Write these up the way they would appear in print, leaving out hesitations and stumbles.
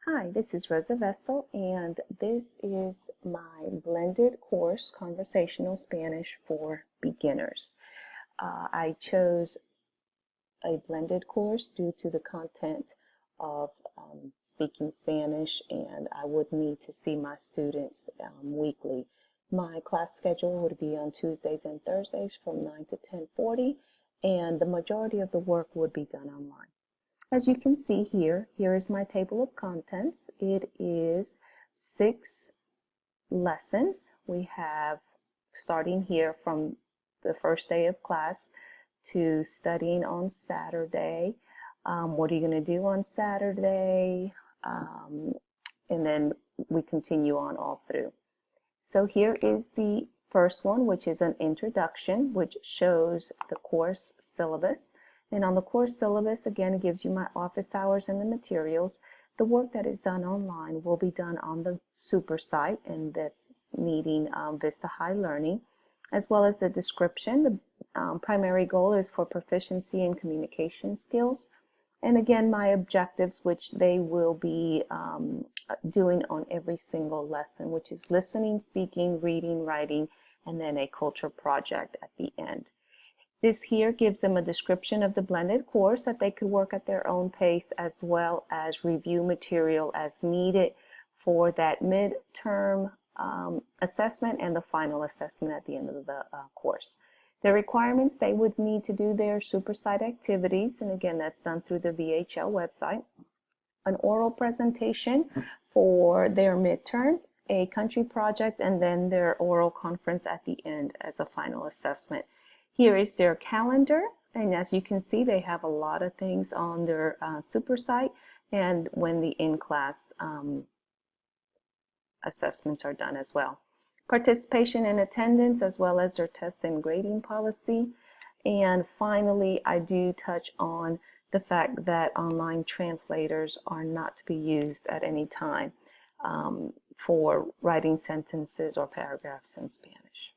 Hi, this is Rosa Vestal, and this is my blended course, Conversational Spanish for Beginners. I chose a blended course due to the content of speaking Spanish, and I would need to see my students weekly. My class schedule would be on Tuesdays and Thursdays from 9 to 10:40, and the majority of the work would be done online. As you can see here, here is my table of contents. It is 6 lessons. We have, starting here from the first day of class to studying on Saturday. What are you going to do on Saturday? And then we continue on all through. So here is the first one, which is an introduction, which shows the course syllabus. And on the course syllabus, again, it gives you my office hours and the materials. The work that is done online will be done on the super site, and that's needing Vista High Learning, as well as the description. The primary goal is for proficiency in communication skills. And again, my objectives, which they will be doing on every single lesson, which is listening, speaking, reading, writing, and then a culture project at the end. This here gives them a description of the blended course that they could work at their own pace, as well as review material as needed for that midterm assessment and the final assessment at the end of the course. The requirements: they would need to do their supersite activities, and again, that's done through the VHL website. An oral presentation for their midterm, a country project, and then their oral conference at the end as a final assessment. Here is their calendar, and as you can see, they have a lot of things on their super site, and when the in-class assessments are done as well. Participation and attendance, as well as their test and grading policy. And finally, I do touch on the fact that online translators are not to be used at any time for writing sentences or paragraphs in Spanish.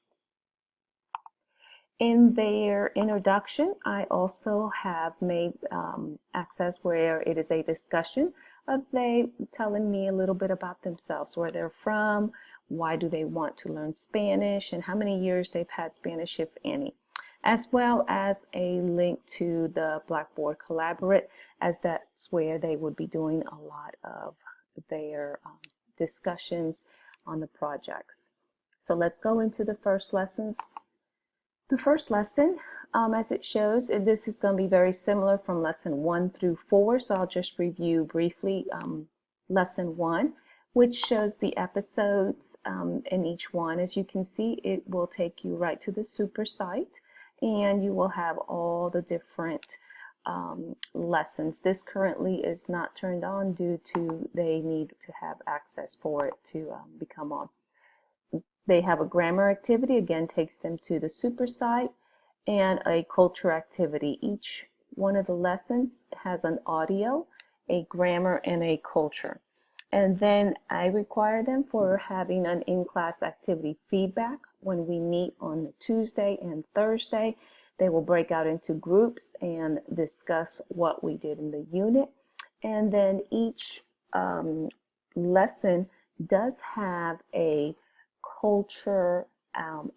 In their introduction, I also have made access where it is a discussion of they telling me a little bit about themselves, where they're from, why do they want to learn Spanish, and how many years they've had Spanish, if any, as well as a link to the Blackboard Collaborate, as that's where they would be doing a lot of their discussions on the projects. So let's go into the first lessons. The first lesson, as it shows, this is going to be very similar from lesson 1 through 4, so I'll just review briefly lesson 1, which shows the episodes in each one. As you can see, it will take you right to the super site, and you will have all the different lessons. This currently is not turned on due to they need to have access for it to become on. They have a grammar activity, again takes them to the super site, and a culture activity. Each one of the lessons has an audio, a grammar, and a culture. And then I require them for having an in-class activity feedback. When we meet on Tuesday and Thursday, they will break out into groups and discuss what we did in the unit. And then each lesson does have a culture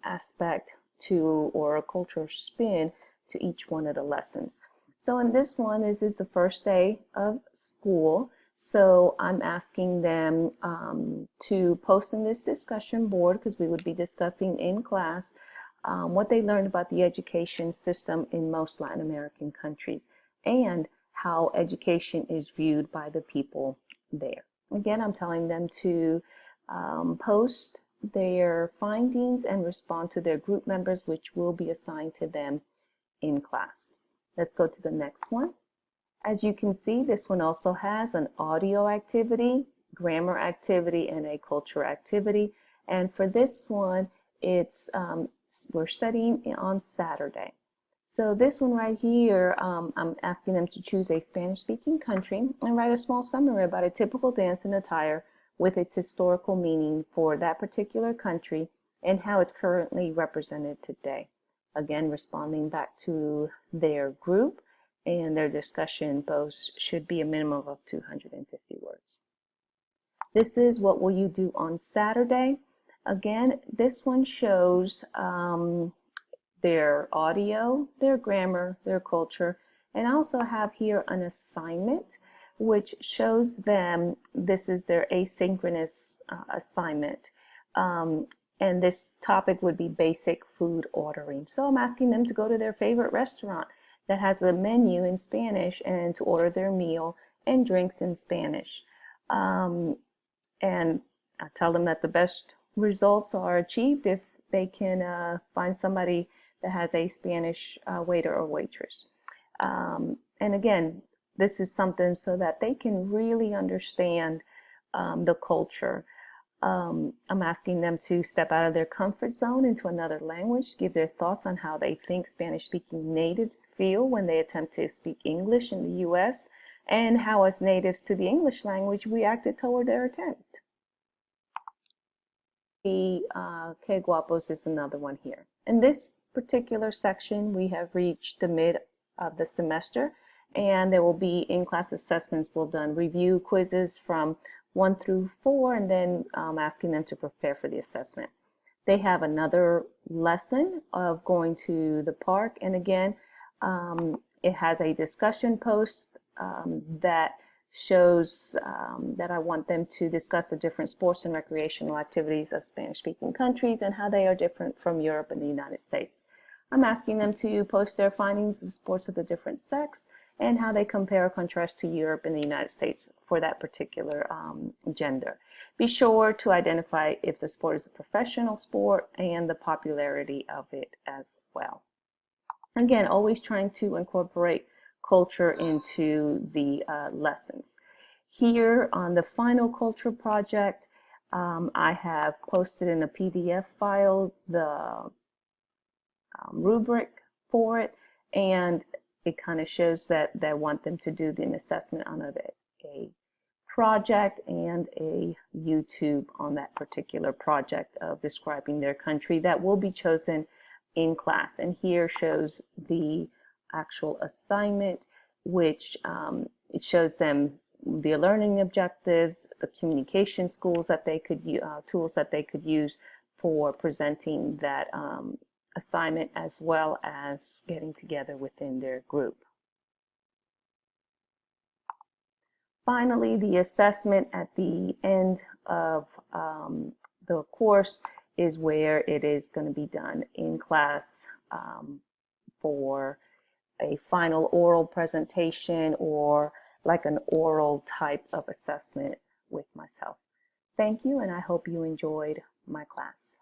aspect to, or a culture spin to each one of the lessons. So in this one, this is the first day of school. So I'm asking them to post in this discussion board, because we would be discussing in class what they learned about the education system in most Latin American countries and how education is viewed by the people there. Again, I'm telling them to post their findings and respond to their group members, which will be assigned to them in class. Let's go to the next one. As you can see, this one also has an audio activity, grammar activity, and a culture activity. And for this one, it's we're studying on Saturday. So this one right here, I'm asking them to choose a Spanish-speaking country and write a small summary about a typical dance and attire with its historical meaning for that particular country and how it's currently represented today. Again, responding back to their group, and their discussion posts should be a minimum of 250 words. This is what will you do on Saturday. Again, this one shows their audio, their grammar, their culture, and I also have here an assignment which shows them this is their asynchronous assignment. And this topic would be basic food ordering. So I'm asking them to go to their favorite restaurant that has a menu in Spanish and to order their meal and drinks in Spanish. And I tell them that the best results are achieved if they can find somebody that has a Spanish waiter or waitress. And again, this is something so that they can really understand the culture. I'm asking them to step out of their comfort zone into another language, give their thoughts on how they think Spanish-speaking natives feel when they attempt to speak English in the U.S., and how as natives to the English language we acted toward their attempt. The Que Guapos is another one here. In this particular section, we have reached the mid of the semester, and there will be in-class assessments will done, review quizzes from 1 through 4, and then asking them to prepare for the assessment. They have another lesson of going to the park, and again, it has a discussion post that shows that I want them to discuss the different sports and recreational activities of Spanish-speaking countries and how they are different from Europe and the United States. I'm asking them to post their findings of sports of the different sex and how they compare or contrast to Europe and the United States for that particular gender. Be sure to identify if the sport is a professional sport and the popularity of it as well. Again, always trying to incorporate culture into the lessons. Here on the final culture project, I have posted in a PDF file the rubric for it, and it kind of shows that I want them to do an assessment on a project and a YouTube on that particular project of describing their country that will be chosen in class. And here shows the actual assignment, which it shows them the learning objectives, the communication tools that they could use for presenting that assignment, as well as getting together within their group. Finally, the assessment at the end of the course is where it is going to be done in class for a final oral presentation or like an oral type of assessment with myself. Thank you, and I hope you enjoyed my class.